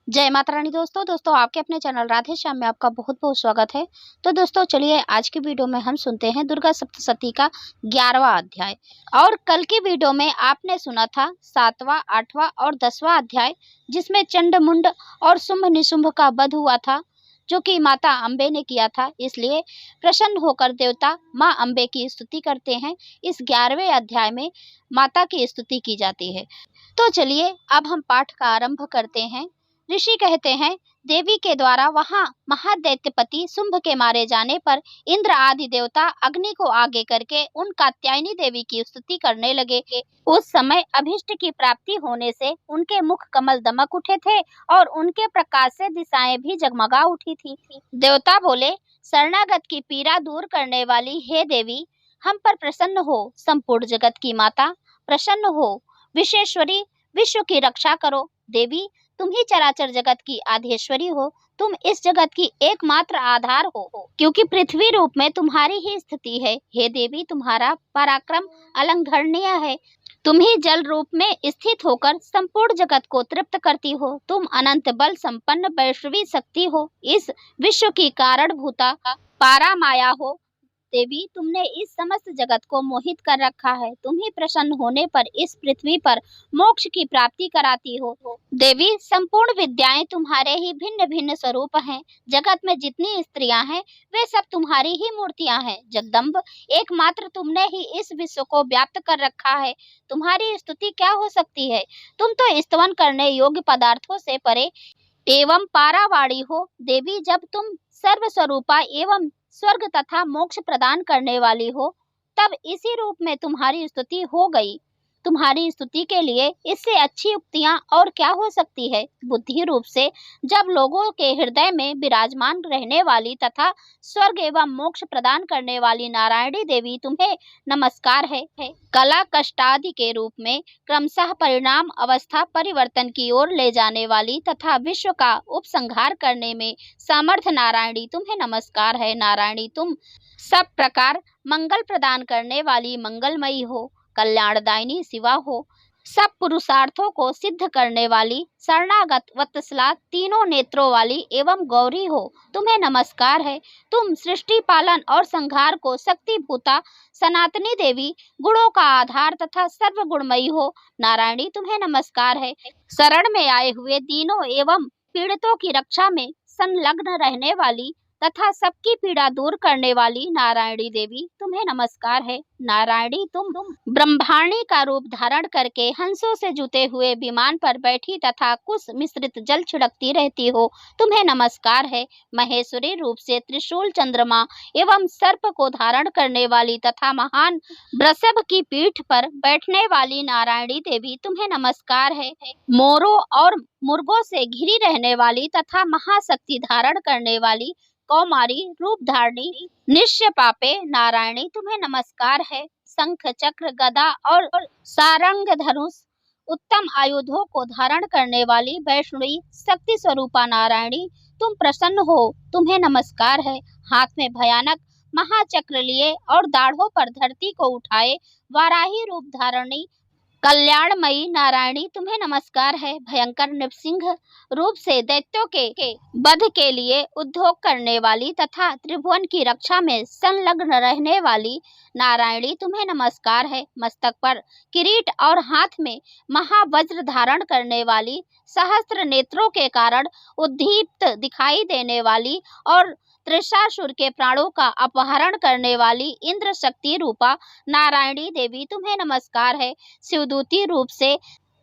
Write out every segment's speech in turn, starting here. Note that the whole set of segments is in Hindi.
जय माता रानी। दोस्तों आपके अपने चैनल राधे श्याम में आपका बहुत बहुत स्वागत है। तो दोस्तों चलिए आज की वीडियो में हम सुनते हैं दुर्गा सप्तशती का 11वां अध्याय। और कल की वीडियो में आपने सुना था 7वां, 8वां और 10वां अध्याय, जिसमें चंड मुंड और शुंभ निशुंभ का वध हुआ था, जो कि माता अम्बे ने किया था। इसलिए प्रसन्न होकर देवता माँ अम्बे की स्तुति करते हैं। इस 11वें अध्याय में माता की स्तुति की जाती है। तो चलिए अब हम पाठ का आरंभ करते हैं। ऋषि कहते हैं, देवी के द्वारा वहां महादैत्यपति शुंभ के मारे जाने पर इंद्र आदि देवता अग्नि को आगे करके उन कात्यायनी देवी की स्तुति करने लगे। उस समय अभिष्ट की प्राप्ति होने से उनके मुख कमल दमक उठे थे और उनके प्रकाश से दिशाएं भी जगमगा उठी थी। देवता बोले, शरणागत की पीड़ा दूर करने वाली हे देवी, हम पर प्रसन्न हो। संपूर्ण जगत की माता प्रसन्न हो। विश्वेश्वरी, विश्व की रक्षा करो। देवी, तुम ही चराचर जगत की आद्येश्वरी हो। तुम इस जगत की एकमात्र आधार हो, क्योंकि पृथ्वी रूप में तुम्हारी ही स्थिति है। हे देवी, तुम्हारा पराक्रम अलंघरणीय है। तुम ही जल रूप में स्थित होकर संपूर्ण जगत को तृप्त करती हो। तुम अनंत बल संपन्न वैष्णवी शक्ति हो। इस विश्व की कारणभूता पारा माया हो। देवी, तुमने इस समस्त जगत को मोहित कर रखा है। तुम ही प्रसन्न होने पर इस पृथ्वी पर मोक्ष की प्राप्ति कराती हो। देवी, संपूर्ण विद्याएं तुम्हारे ही भिन्न भिन्न स्वरूप हैं। जगत में जितनी स्त्रियां हैं वे सब तुम्हारी ही मूर्तियां हैं। जगदम्ब, एकमात्र तुमने ही इस विश्व को व्याप्त कर रखा है। तुम्हारी स्तुति क्या हो सकती है। तुम तो स्तवन करने योग्य पदार्थों से परे एवं पारावाणी हो। देवी, जब तुम सर्वस्वरूपा एवं स्वर्ग तथा मोक्ष प्रदान करने वाली हो, तब इसी रूप में तुम्हारी स्तुति हो गई। तुम्हारी स्तुति के लिए इससे अच्छी उक्तियां और क्या हो सकती है। बुद्धि रूप से जब लोगों के हृदय में विराजमान रहने वाली तथा स्वर्ग एवं मोक्ष प्रदान करने वाली नारायणी देवी, तुम्हें नमस्कार है। कला कष्टादि के रूप में क्रमशः परिणाम अवस्था परिवर्तन की ओर ले जाने वाली तथा विश्व का उपसंहार करने में सामर्थ्य नारायणी, तुम्हें नमस्कार है। नारायणी, तुम सब प्रकार मंगल प्रदान करने वाली मंगलमयी हो, कल्याणदायिनी शिवा हो। सब पुरुषार्थों को सिद्ध करने वाली शरणागत वत्सला तीनों नेत्रों वाली एवं गौरी हो, तुम्हें नमस्कार है। तुम सृष्टि पालन और संहार को शक्तिभूता सनातनी देवी, गुणों का आधार तथा सर्व गुणमयी हो। नारायणी, तुम्हें नमस्कार है। शरण में आए हुए दीनों एवं पीड़ितों की रक्षा में संलग्न रहने वाली तथा सबकी पीड़ा दूर करने वाली नारायणी देवी, तुम्हें नमस्कार है। नारायणी, तुम ब्रह्माणी का रूप धारण करके हंसों से जुते हुए विमान पर बैठी तथा कुश मिश्रित जल छिड़कती रहती हो, तुम्हें नमस्कार है। महेश्वरी रूप से त्रिशूल, चंद्रमा एवं सर्प को धारण करने वाली तथा महान वृषभ की पीठ पर बैठने वाली नारायणी देवी, तुम्हें नमस्कार है। मोरों और मुर्गों से घिरी रहने वाली तथा महाशक्ति धारण करने वाली कौमारी रूप धारणी निश्चय पापे नारायणी, तुम्हें नमस्कार है। शंख, चक्र, गदा और सारंग धनुष उत्तम आयुधों को धारण करने वाली वैष्णवी शक्ति स्वरूपा नारायणी, तुम प्रसन्न हो, तुम्हें नमस्कार है। हाथ में भयानक महाचक्र लिए और दाढ़ों पर धरती को उठाए वाराही रूप धारणी कल्याणमयी नारायणी, तुम्हें नमस्कार है। भयंकर नृसिंह रूप से दैत्यों के वध के लिए उद्योग करने वाली तथा त्रिभुवन की रक्षा में संलग्न रहने वाली नारायणी, तुम्हें नमस्कार है। मस्तक पर किरीट और हाथ में महावज्र धारण करने वाली, सहस्त्र नेत्रों के कारण उद्दीप्त दिखाई देने वाली और त्रिशासुर के प्राणों का अपहरण करने वाली इंद्र शक्ति रूपा नारायणी देवी, तुम्हें नमस्कार है। शिवदूती रूप से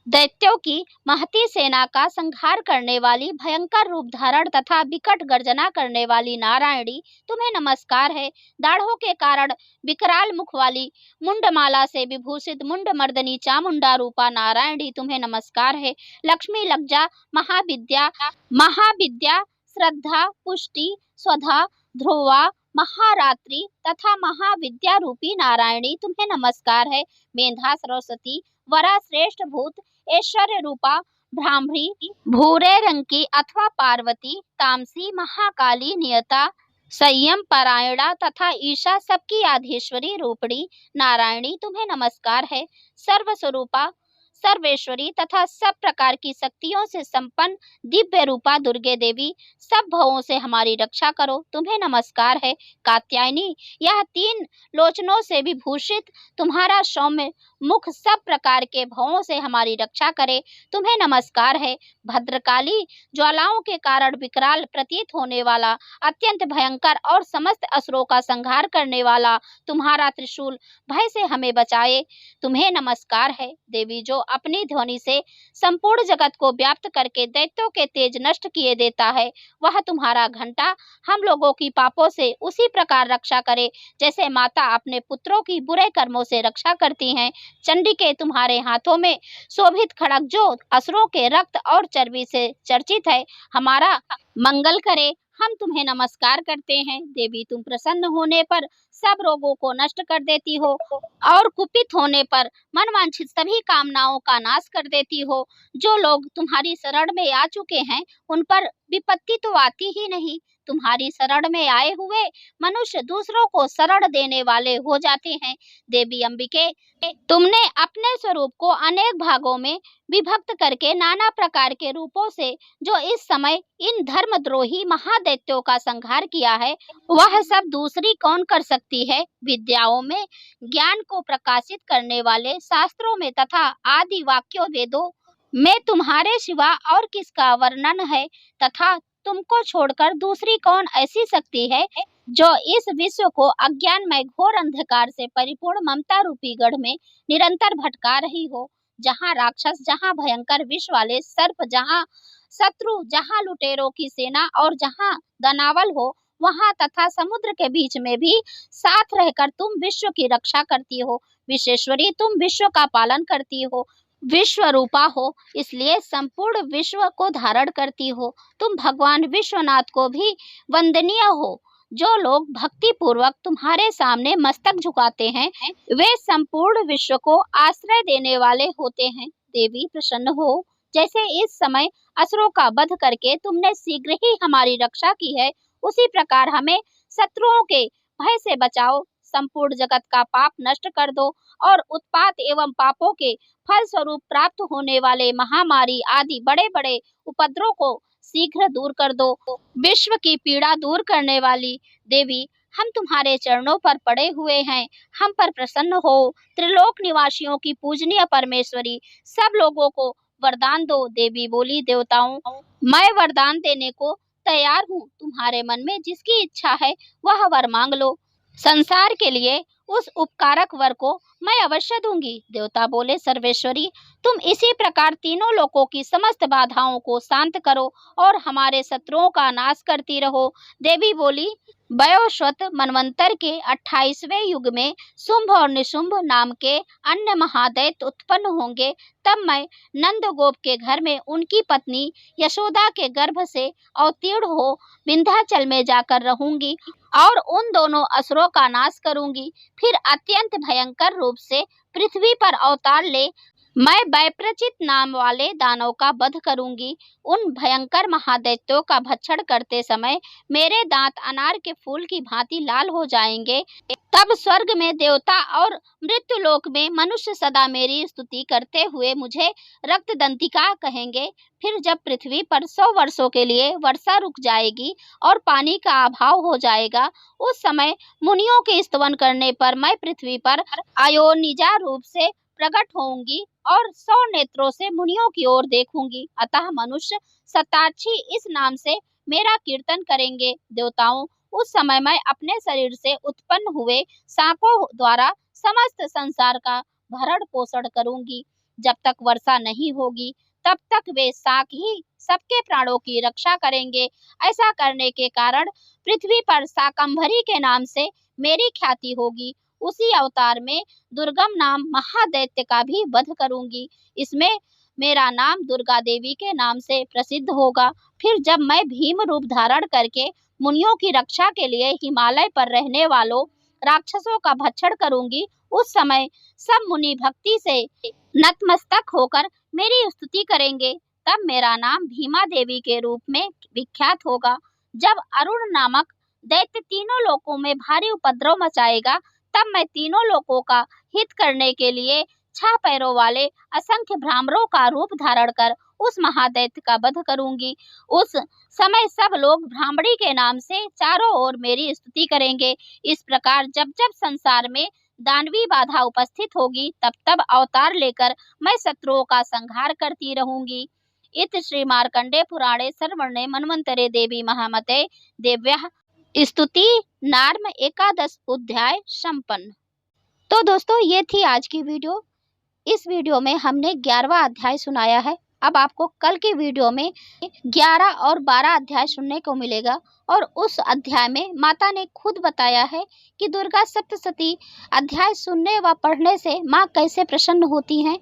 दैत्यों की महती सेना का संहार करने वाली, भयंकर रूप धारण तथा विकट गर्जना करने वाली नारायणी, तुम्हें नमस्कार है। दाढ़ों के कारण विकराल मुख वाली, मुंडमाला से विभूषित मुंड मर्दनी चामुंडा रूपा नारायणी, तुम्हें नमस्कार है। लक्ष्मी, लज्जा, महाविद्या, श्रद्धा, पुष्टि, स्वधा, ध्रुवा, महारात्रि तथा महाविद्या रूपी नारायणी, तुम्हें नमस्कार है। मेधा, सरस्वती, वरा, श्रेष्ठ भूत, ऐश्वर्य रूपा भ्रामरी, भूरे रंग की अथवा पार्वती, तामसी, महाकाली, नियता, संयम परायणा तथा ईशा सबकी आधीश्वरी रूपणी नारायणी, तुम्हें नमस्कार है। सर्वस्वरूपा सर्वेश्वरी तथा सब प्रकार की शक्तियों से संपन्न दिव्य रूपा दुर्गे देवी, सब भवों से हमारी रक्षा करो, तुम्हें नमस्कार है। कात्यायनी, यह 3 लोचनों से विभूषित तुम्हारा सौम्य मुख सब प्रकार के भवों से हमारी रक्षा करे, तुम्हें नमस्कार है। भद्रकाली, ज्वालाओं के कारण विकराल प्रतीत होने वाला, अत्यंत भयंकर और समस्त असुरों का संहार करने वाला तुम्हारा त्रिशूल भय से हमें बचाए, तुम्हें नमस्कार है। देवी, जो अपनी ध्वनि से संपूर्ण जगत को व्याप्त करके दैत्यों के तेज नष्ट किए देता है, वह तुम्हारा घंटा हम लोगों की पापों से उसी प्रकार रक्षा करे जैसे माता अपने पुत्रों की बुरे कर्मों से रक्षा करती हैं। चंडिके, तुम्हारे हाथों में शोभित खड़ग जो असुरों के रक्त और चर्बी से चर्चित है, हमारा मंगल करे, हम तुम्हें नमस्कार करते हैं। देवी, तुम प्रसन्न होने पर सब रोगों को नष्ट कर देती हो और कुपित होने पर मनवांछित सभी कामनाओं का नाश कर देती हो। जो लोग तुम्हारी शरण में आ चुके हैं, उन पर विपत्ति तो आती ही नहीं, तुम्हारी शरण में आए हुए मनुष्य दूसरों को शरण देने वाले हो जाते हैं। देवी अंबिके, तुमने अपने स्वरूप को अनेक भागों में विभक्त करके नाना प्रकार के रूपों से जो इस समय इन धर्मद्रोही महादैत्यों का संहार किया है, वह सब दूसरी कौन कर सकती है। विद्याओं में ज्ञान को प्रकाशित करने वाले शास्त्रों में तथा आदि वाक्यों वेदों में तुम्हारे सिवा और किसका वर्णन है, तथा तुमको छोड़कर दूसरी कौन ऐसी शक्ति है जो इस विश्व को अज्ञानमय घोर अंधकार से परिपूर्ण ममता रूपी गढ़ में निरंतर भटका रही हो। जहाँ राक्षस, जहाँ भयंकर विष वाले सर्प, जहाँ शत्रु, जहाँ लुटेरों की सेना और जहाँ दानव हो, वहाँ तथा समुद्र के बीच में भी साथ रहकर तुम विश्व की रक्षा करती हो। विश्वेश्वरी, तुम विश्व का पालन करती हो, विश्व रूपा हो, इसलिए संपूर्ण विश्व को धारण करती हो। तुम भगवान विश्वनाथ को भी वंदनीय हो। जो लोग भक्ति पूर्वक तुम्हारे सामने मस्तक झुकाते हैं, वे संपूर्ण विश्व को आश्रय देने वाले होते हैं। देवी, प्रसन्न हो, जैसे इस समय असुरों का वध करके तुमने शीघ्र ही हमारी रक्षा की है, उसी प्रकार हमें शत्रुओं के भय से बचाओ। संपूर्ण जगत का पाप नष्ट कर दो और उत्पात एवं पापों के फल स्वरूप प्राप्त होने वाले महामारी आदि बड़े बड़े उपद्रव को शीघ्र दूर कर दो। विश्व की पीड़ा दूर करने वाली देवी, हम तुम्हारे चरणों पर पड़े हुए हैं, हम पर प्रसन्न हो। त्रिलोक निवासियों की पूजनीय परमेश्वरी, सब लोगों को वरदान दो। देवी बोली, देवताओं, मैं वरदान देने को तैयार हूँ, तुम्हारे मन में जिसकी इच्छा है वह वर मांग लो। संसार के लिए उस उपकारक वर को मैं अवश्य दूंगी। देवता बोले, सर्वेश्वरी, तुम इसी प्रकार तीनों लोकों की समस्त बाधाओं को शांत करो और हमारे शत्रुओं का नाश करती रहो। देवी बोली, वयोश्वत मनवंतर के 28वें युग में शुंभ और निशुंभ नाम के अन्य महादैत्य उत्पन्न होंगे। तब मैं नंदगोप के घर में उनकी पत्नी यशोदा के गर्भ से अवतीर्ण हो विंध्याचल में जाकर रहूंगी और उन दोनों असुरों का नाश करूंगी। फिर अत्यंत भयंकर रूप से पृथ्वी पर अवतार ले मैं वैप्रचित नाम वाले दानव का वध करूंगी। उन भयंकर महादैत्यों का भक्षण करते समय मेरे दांत अनार के फूल की भांति लाल हो जाएंगे। तब स्वर्ग में देवता और मृत्युलोक में मनुष्य सदा मेरी स्तुति करते हुए मुझे रक्तदंतिका कहेंगे। फिर जब पृथ्वी पर 100 वर्षों के लिए वर्षा रुक जाएगी और पानी का अभाव हो जाएगा, उस समय मुनियों के स्तवन करने पर मैं पृथ्वी पर अयोनिजा रूप से प्रकट होंगी और 100 नेत्रों से मुनियों की ओर देखूंगी। अतः मनुष्य शताक्षी इस नाम से मेरा कीर्तन करेंगे। देवताओं, उस समय मैं अपने शरीर से उत्पन्न हुए शाकों द्वारा समस्त संसार का भरण पोषण करूंगी। जब तक वर्षा नहीं होगी तब तक वे शाक ही सबके प्राणों की रक्षा करेंगे। ऐसा करने के कारण पृथ्वी पर शाकंभरी के नाम से मेरी ख्याति होगी। उसी अवतार में दुर्गम नाम महादैत्य का भी वध करूंगी। इसमें मेरा नाम दुर्गा देवी के नाम से प्रसिद्ध होगा। फिर जब मैं भीम रूप धारण करके मुनियों की रक्षा के लिए हिमालय पर रहने वालों राक्षसों का भक्षण करूंगी, उस समय सब मुनि भक्ति से नतमस्तक होकर मेरी स्तुति करेंगे। तब मेरा नाम भीमा देवी के रूप में विख्यात होगा। जब अरुण नामक दैत्य तीनों लोकों में भारी उपद्रव मचाएगा, तब मैं तीनों लोकों का हित करने के लिए 6 पैरों वाले असंख्य भ्रामरों का रूप धारण कर उस महादैत्य का वध करूंगी। उस समय सब लोग भ्रामरी के नाम से चारों ओर मेरी स्तुति करेंगे। इस प्रकार जब जब संसार में दानवी बाधा उपस्थित होगी तब तब अवतार लेकर मैं शत्रुओं का संहार करती रहूंगी। इत श्री मार्कंडे पुराणे सर्वणे मन्वंतरे देवी महामते देव्याः स्तुति नार्म एकादश अध्याय संपन्न। तो दोस्तों ये थी आज की वीडियो। इस वीडियो में हमने 11वां अध्याय सुनाया है। अब आपको कल की वीडियो में 11 और 12 अध्याय सुनने को मिलेगा और उस अध्याय में माता ने खुद बताया है कि दुर्गा सप्तशती अध्याय सुनने व पढ़ने से माँ कैसे प्रसन्न होती हैं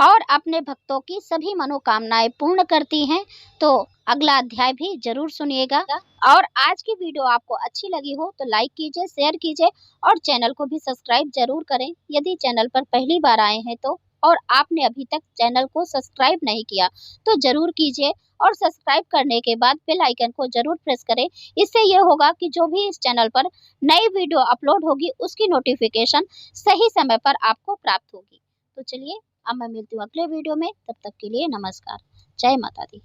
और अपने भक्तों की सभी मनोकामनाएं पूर्ण करती हैं। तो अगला अध्याय भी जरूर सुनिएगा। और आज की वीडियो आपको अच्छी लगी हो तो लाइक कीजिए, शेयर कीजिए और चैनल को भी सब्सक्राइब जरूर करें यदि चैनल पर पहली बार आए हैं तो। और आपने अभी तक चैनल को सब्सक्राइब नहीं किया तो जरूर कीजिए और सब्सक्राइब करने के बाद बेल आइकन को जरूर प्रेस करें। इससे ये होगा कि जो भी इस चैनल पर नई वीडियो अपलोड होगी उसकी नोटिफिकेशन सही समय पर आपको प्राप्त होगी। तो चलिए अब मैं मिलती हूँ अगले वीडियो में, तब तक के लिए नमस्कार। जय माता दी।